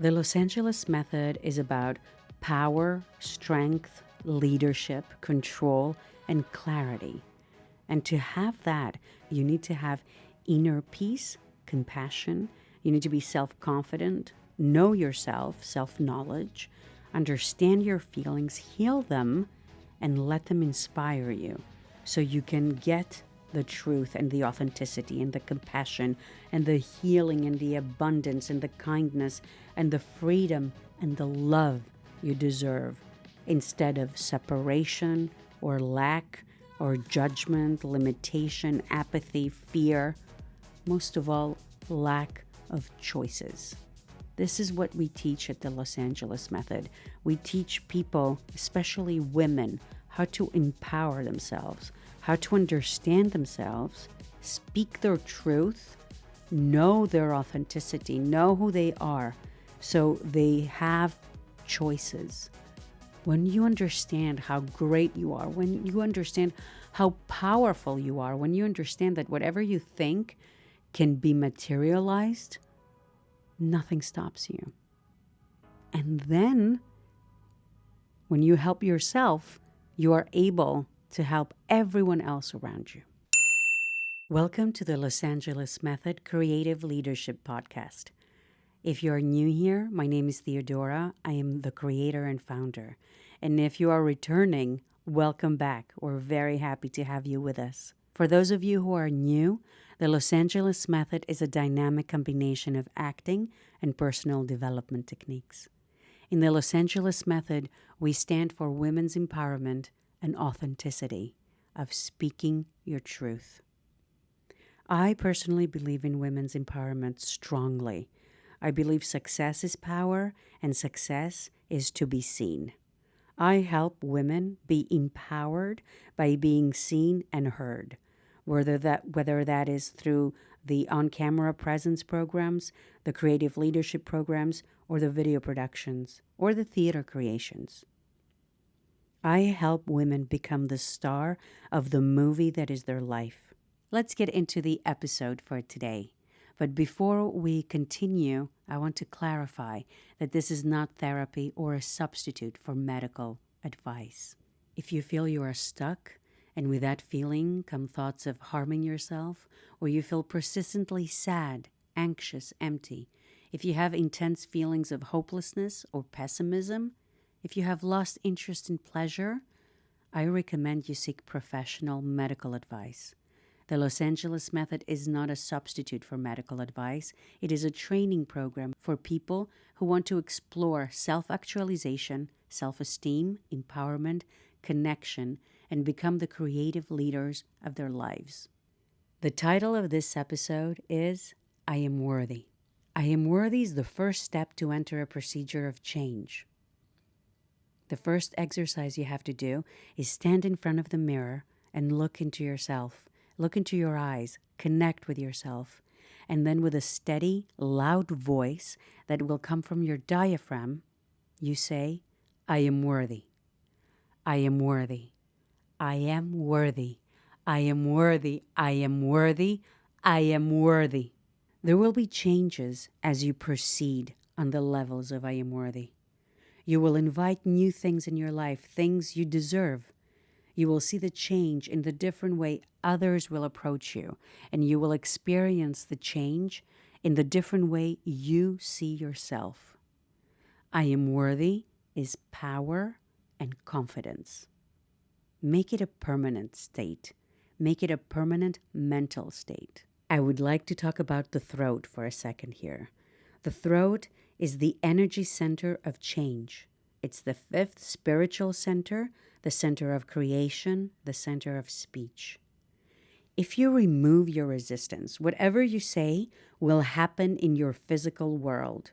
The Los Angeles method is about power, strength, leadership, control, and clarity. And to have that, you need to have inner peace, compassion. You need to be self confident, know yourself, self knowledge, understand your feelings, heal them, and let them inspire you so you can get the truth and the authenticity and the compassion and the healing and the abundance and the kindness and the freedom and the love you deserve instead of separation or lack or judgment, limitation, apathy, fear, most of all, lack of choices. This is what we teach at the Los Angeles Method. We teach people, especially women, how to empower themselves, how to understand themselves, speak their truth, know their authenticity, know who they are, so they have choices. When you understand how great you are, when you understand how powerful you are, when you understand that whatever you think can be materialized, nothing stops you. And then, when you help yourself, you are able to help everyone else around you. Welcome to the Los Angeles Method Creative Leadership Podcast. If you are new here, my name is Theodora. I am the creator and founder. And if you are returning, welcome back. We're very happy to have you with us. For those of you who are new, the Los Angeles Method is a dynamic combination of acting and personal development techniques. In the Los Angeles Method, we stand for women's empowerment and authenticity of speaking your truth. I personally believe in women's empowerment strongly. I believe success is power and success is to be seen. I help women be empowered by being seen and heard, whether that is through the on-camera presence programs, the creative leadership programs, or the video productions, or the theater creations. I help women become the star of the movie that is their life. Let's get into the episode for today. But before we continue, I want to clarify that this is not therapy or a substitute for medical advice. If you feel you are stuck, and with that feeling come thoughts of harming yourself, or you feel persistently sad, anxious, empty, if you have intense feelings of hopelessness or pessimism, if you have lost interest in pleasure, I recommend you seek professional medical advice. The Los Angeles Method is not a substitute for medical advice. It is a training program for people who want to explore self-actualization, self-esteem, empowerment, connection, and become the creative leaders of their lives. The title of this episode is I Am Worthy. I Am Worthy is the first step to enter a procedure of change. The first exercise you have to do is stand in front of the mirror and look into yourself. Look into your eyes, connect with yourself, and then with a steady, loud voice that will come from your diaphragm, you say, I am worthy. I am worthy. I am worthy. I am worthy. I am worthy. I am worthy. There will be changes as you proceed on the levels of I am worthy. You will invite new things in your life, things you deserve. You will see the change in the different way others will approach you, and you will experience the change in the different way you see yourself. I am worthy is power and confidence. Make it a permanent state. Make it a permanent mental state. I would like to talk about the throat for a second here. The throat is the energy center of change. It's the fifth spiritual center, the center of creation, the center of speech. If you remove your resistance, whatever you say will happen in your physical world.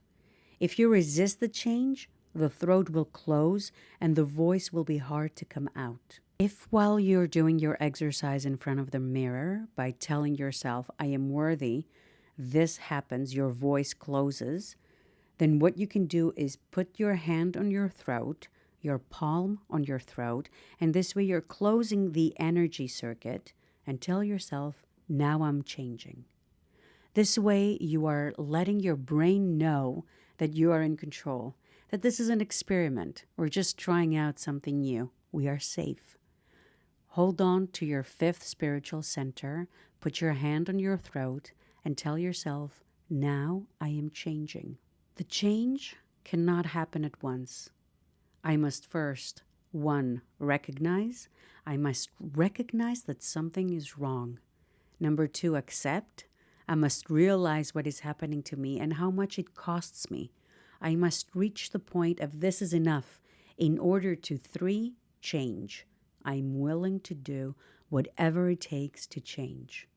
If you resist the change, the throat will close and the voice will be hard to come out. If while you're doing your exercise in front of the mirror, by telling yourself, I am worthy, this happens, your voice closes, then what you can do is put your hand on your throat, your palm on your throat, and this way you're closing the energy circuit and tell yourself, now I'm changing. This way you are letting your brain know that you are in control, that this is an experiment. We're just trying out something new. We are safe. Hold on to your fifth spiritual center, put your hand on your throat, and tell yourself, now I am changing. The change cannot happen at once. I must first, 1, recognize. I must recognize that something is wrong. Number 2, accept. I must realize what is happening to me and how much it costs me. I must reach the point of this is enough in order to 3, change. I'm willing to do whatever it takes to change.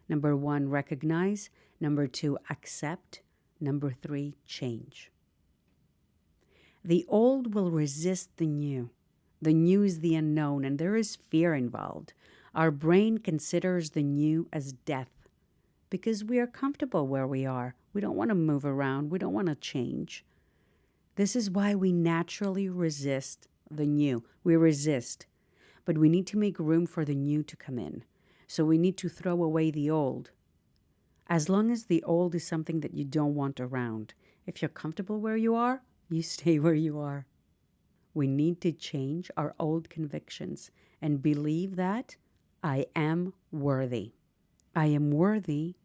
Number 1, recognize. Number 2, accept. Number 3, change. The old will resist the new. The new is the unknown, and there is fear involved. Our brain considers the new as death because we are comfortable where we are. We don't want to move around. We don't want to change. This is why we naturally resist the new. We resist, but we need to make room for the new to come in. So we need to throw away the old. As long as the old is something that you don't want around, if you're comfortable where you are, you stay where you are. We need to change our old convictions and believe that I am worthy. I am worthy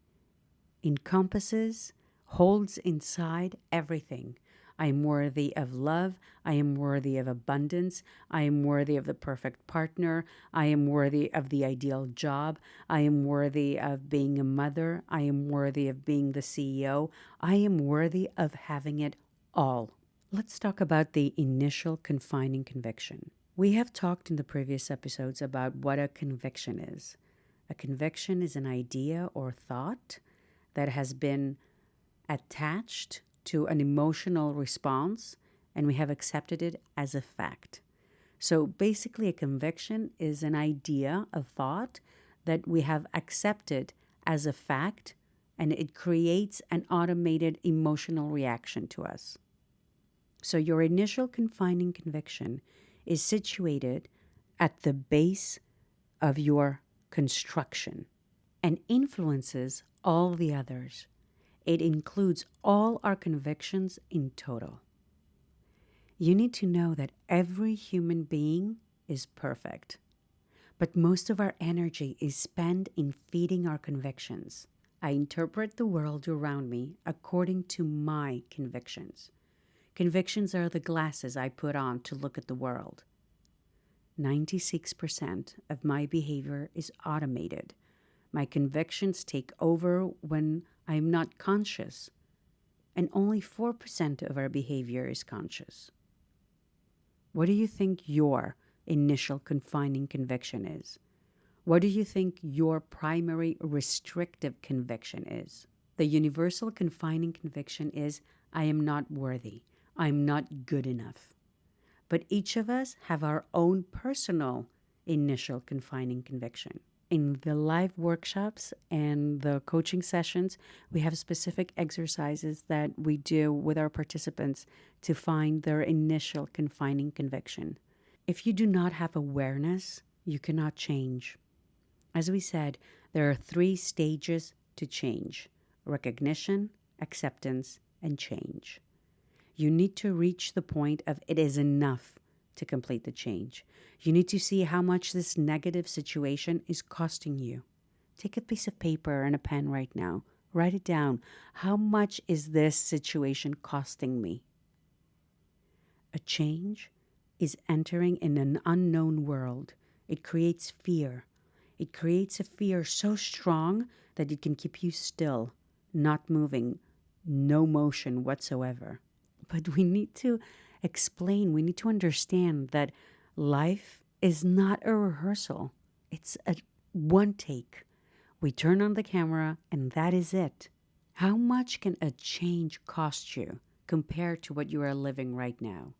encompasses, holds inside everything. I am worthy of love. I am worthy of abundance. I am worthy of the perfect partner. I am worthy of the ideal job. I am worthy of being a mother. I am worthy of being the CEO. I am worthy of having it all. Let's talk about the initial confining conviction. We have talked in the previous episodes about what a conviction is. A conviction is an idea or thought that has been attached to an emotional response, and we have accepted it as a fact. So basically, a conviction is an idea, a thought that we have accepted as a fact, and it creates an automated emotional reaction to us. So your initial confining conviction is situated at the base of your construction and influences all the others. It includes all our convictions in total. You need to know that every human being is perfect, but most of our energy is spent in feeding our convictions. I interpret the world around me according to my convictions. Convictions are the glasses I put on to look at the world. 96% of my behavior is automated. My convictions take over when I am not conscious, and only 4% of our behavior is conscious. What do you think your initial confining conviction is? What do you think your primary restrictive conviction is? The universal confining conviction is, I am not worthy. I'm not good enough. But each of us have our own personal initial confining conviction. In the live workshops and the coaching sessions, we have specific exercises that we do with our participants to find their initial confining conviction. If you do not have awareness, you cannot change. As we said, there are 3 stages to change: recognition, acceptance, and change. You need to reach the point of it is enough to complete the change. You need to see how much this negative situation is costing you. Take a piece of paper and a pen right now. Write it down. How much is this situation costing me? A change is entering in an unknown world. It creates fear. It creates a fear so strong that it can keep you still, not moving, no motion whatsoever. But we need to explain, we need to understand that life is not a rehearsal. It's a one take. We turn on the camera and that is it. How much can a change cost you compared to what you are living right now?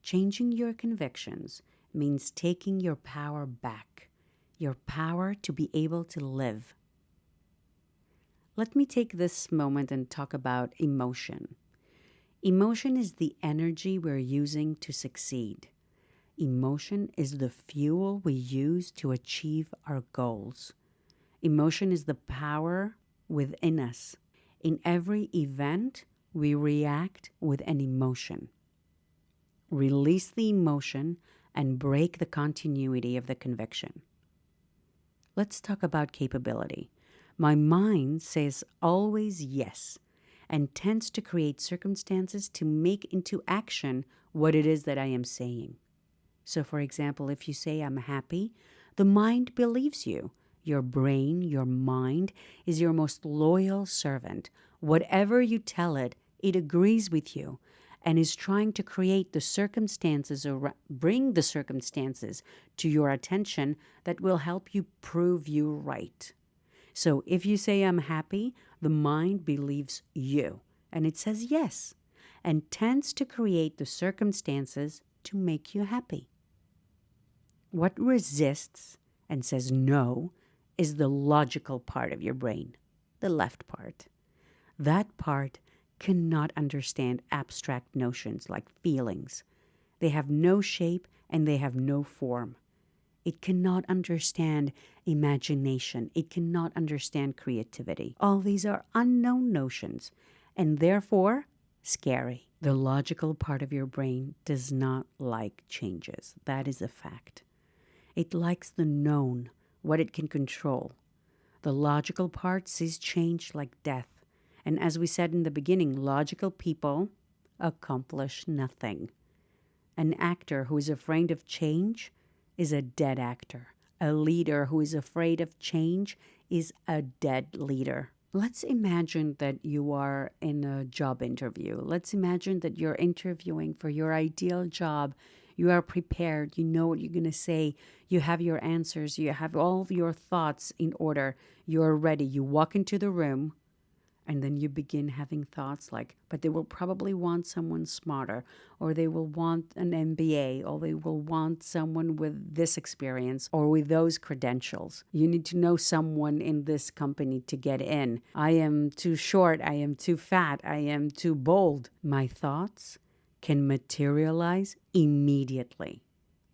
Changing your convictions means taking your power back, your power to be able to live. Let me take this moment and talk about emotion. Emotion is the energy we're using to succeed. Emotion is the fuel we use to achieve our goals. Emotion is the power within us. In every event we react with an emotion. Release the emotion and break the continuity of the conviction. Let's talk about capability. My mind says always yes and tends to create circumstances to make into action what it is that I am saying. So, for example, if you say I'm happy, the mind believes you. Your brain, your mind, is your most loyal servant. Whatever you tell it, it agrees with you and is trying to create the circumstances or bring the circumstances to your attention that will help you prove you right. So if you say I'm happy, the mind believes you and it says yes and tends to create the circumstances to make you happy. What resists and says no is the logical part of your brain, the left part. That part cannot understand abstract notions like feelings. They have no shape and they have no form. It cannot understand imagination. It cannot understand creativity. All these are unknown notions and therefore scary. The logical part of your brain does not like changes. That is a fact. It likes the known, what it can control. The logical part sees change like death. And as we said in the beginning, logical people accomplish nothing. An actor who is afraid of change is a dead actor. A leader who is afraid of change is a dead leader. Let's imagine that you are in a job interview. Let's imagine that you're interviewing for your ideal job. You are prepared. You know what you're going to say. You have your answers. You have all of your thoughts in order. You're ready. You walk into the room. And then you begin having thoughts like, but they will probably want someone smarter, or they will want an MBA, or they will want someone with this experience or with those credentials. You need to know someone in this company to get in. I am too short. I am too fat. I am too bold. My thoughts can materialize immediately.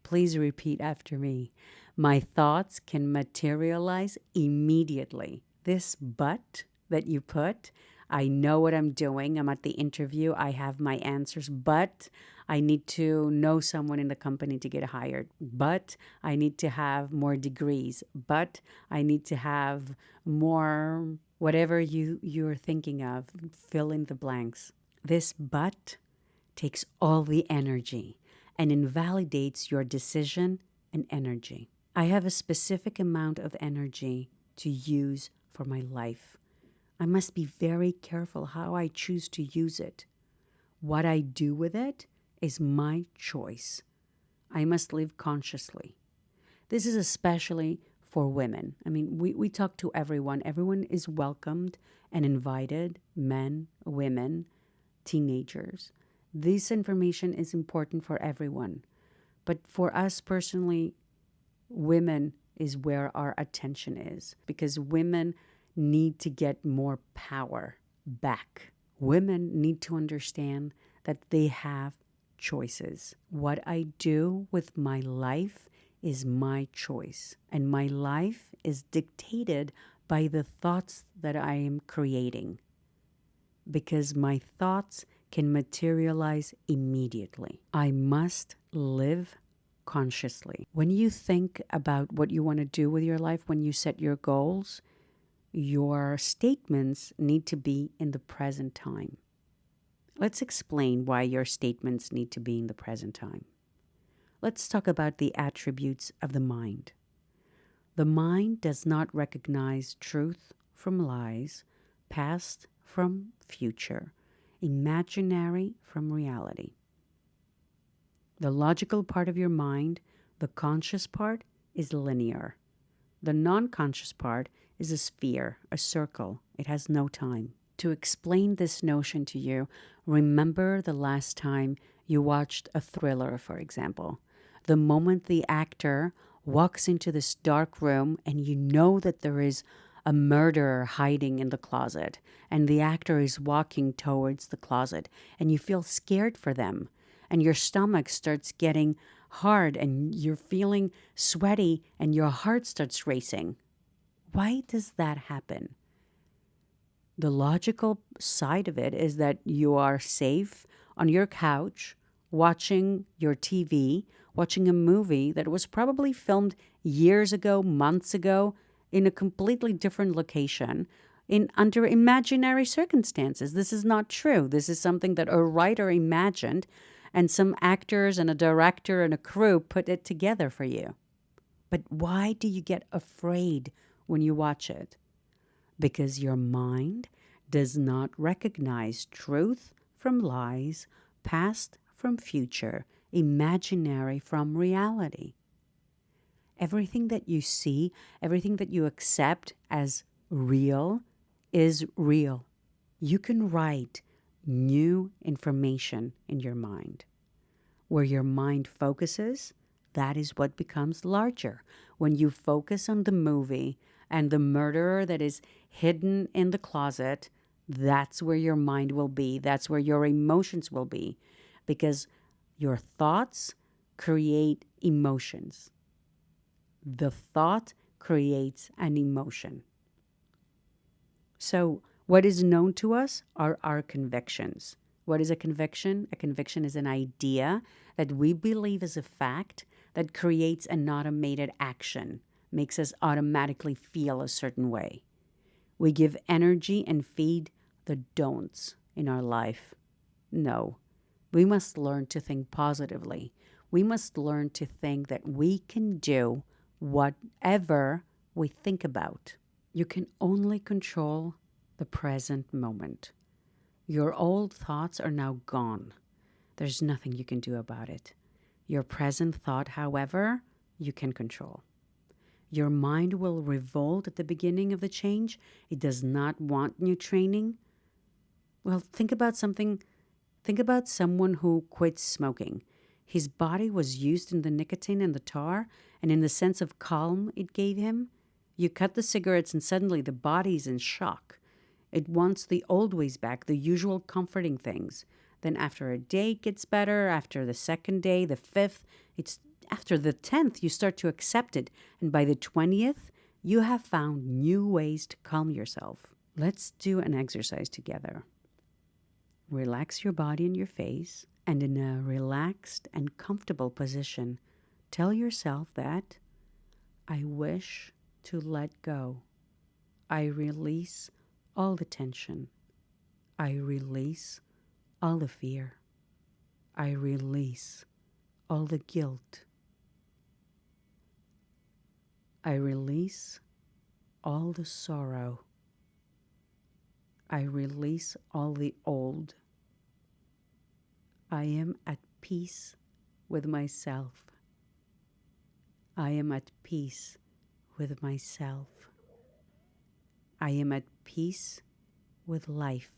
Please repeat after me. My thoughts can materialize immediately. This but that you put, I know what I'm doing. I'm at the interview. I have my answers, but I need to know someone in the company to get hired. But I need to have more degrees. But I need to have more, whatever you're thinking of, fill in the blanks. This but takes all the energy and invalidates your decision and energy. I have a specific amount of energy to use for my life. I must be very careful how I choose to use it. What I do with it is my choice. I must live consciously. This is especially for women. I mean, we talk to everyone. Everyone is welcomed and invited, men, women, teenagers. This information is important for everyone. But for us personally, women is where our attention is because women need to get more power back. Women need to understand that they have choices. What I do with my life is my choice, and my life is dictated by the thoughts that I am creating because my thoughts can materialize immediately. I must live consciously. When you think about what you want to do with your life, when you set your goals, your statements need to be in the present time. Let's explain why your statements need to be in the present time. Let's talk about the attributes of the mind. The mind does not recognize truth from lies, past from future, imaginary from reality. The logical part of your mind, the conscious part, is linear. The non-conscious part is a sphere, a circle. It has no time. To explain this notion to you, remember the last time you watched a thriller, for example. The moment the actor walks into this dark room and you know that there is a murderer hiding in the closet, and the actor is walking towards the closet, and you feel scared for them, and your stomach starts getting hard, and you're feeling sweaty, and your heart starts racing. Why does that happen? The logical side of it is that you are safe on your couch, watching your TV, watching a movie that was probably filmed years ago, months ago, in a completely different location, in under imaginary circumstances. This is not true. This is something that a writer imagined, and some actors and a director and a crew put it together for you. But why do you get afraid when you watch it? Because your mind does not recognize truth from lies, past from future, imaginary from reality. Everything that you see, everything that you accept as real is real. You can write new information in your mind. Where your mind focuses, that is what becomes larger. When you focus on the movie and the murderer that is hidden in the closet, that's where your mind will be. That's where your emotions will be. Because your thoughts create emotions. The thought creates an emotion. So, what is known to us are our convictions. What is a conviction? A conviction is an idea that we believe is a fact that creates an automated action, makes us automatically feel a certain way. We give energy and feed the don'ts in our life. No, we must learn to think positively. We must learn to think that we can do whatever we think about. You can only control the present moment. Your old thoughts are now gone. There's nothing you can do about it. Your present thought, however, you can control. Your mind will revolt at the beginning of the change. It does not want new training. Well, think about someone who quit smoking. His body was used in the nicotine and the tar, and in the sense of calm it gave him. You cut the cigarettes and suddenly the body's in shock. It wants the old ways back, the usual comforting things. Then after a day it gets better, after the second day, the fifth, it's after the 10th you start to accept it, and by the 20th you have found new ways to calm yourself. Let's do an exercise together. Relax your body and your face, and in a relaxed and comfortable position, tell yourself that I wish to let go. I release all the tension. I release all the fear. I release all the guilt. I release all the sorrow. I release all the old. I am at peace with myself. I am at peace with myself. I am at peace with life.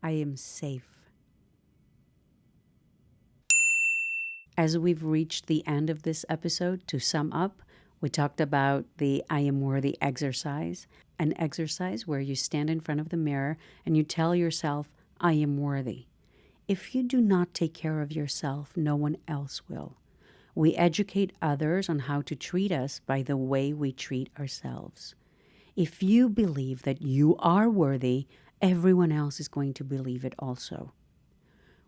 I am safe. As we've reached the end of this episode, to sum up, we talked about the I am worthy exercise, an exercise where you stand in front of the mirror and you tell yourself, I am worthy. If you do not take care of yourself, no one else will. We educate others on how to treat us by the way we treat ourselves. If you believe that you are worthy, everyone else is going to believe it also.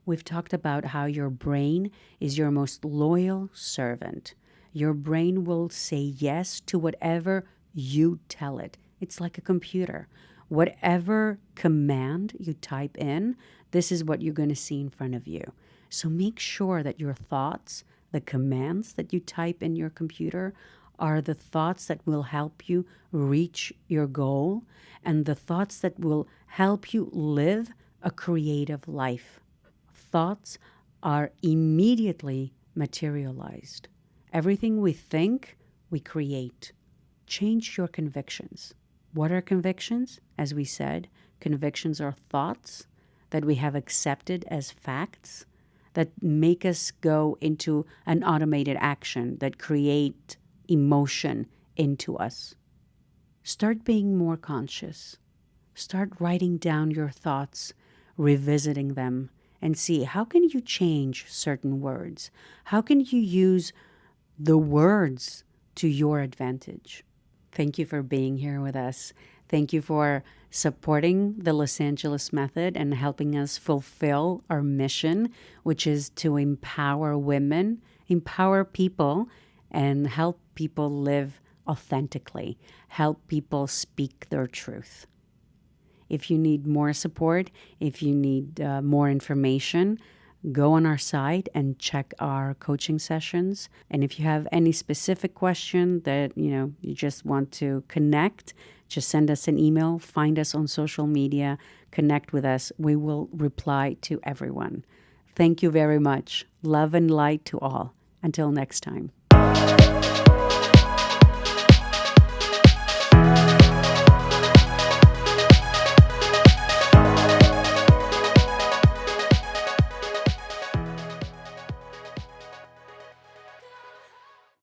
We've talked about how your brain is your most loyal servant. Your brain will say yes to whatever you tell it. It's like a computer. Whatever command you type in, this is what you're going to see in front of you. So make sure that your thoughts, the commands that you type in your computer, are the thoughts that will help you reach your goal and the thoughts that will help you live a creative life. Thoughts are immediately materialized. Everything we think, we create. Change your convictions. What are convictions? As we said, convictions are thoughts that we have accepted as facts that make us go into an automated action that create emotion into us. Start being more conscious. Start writing down your thoughts, revisiting them, and see how can you change certain words? How can you use the words to your advantage? Thank you for being here with us. Thank you for supporting the Los Angeles Method and helping us fulfill our mission, which is to empower women, empower people, and help people live authentically, help people speak their truth. If you need more support, if you need more information, go on our site and check our coaching sessions. And if you have any specific question that you just want to connect, just send us an email, find us on social media, connect with us. We will reply to everyone. Thank you very much. Love and light to all. Until next time.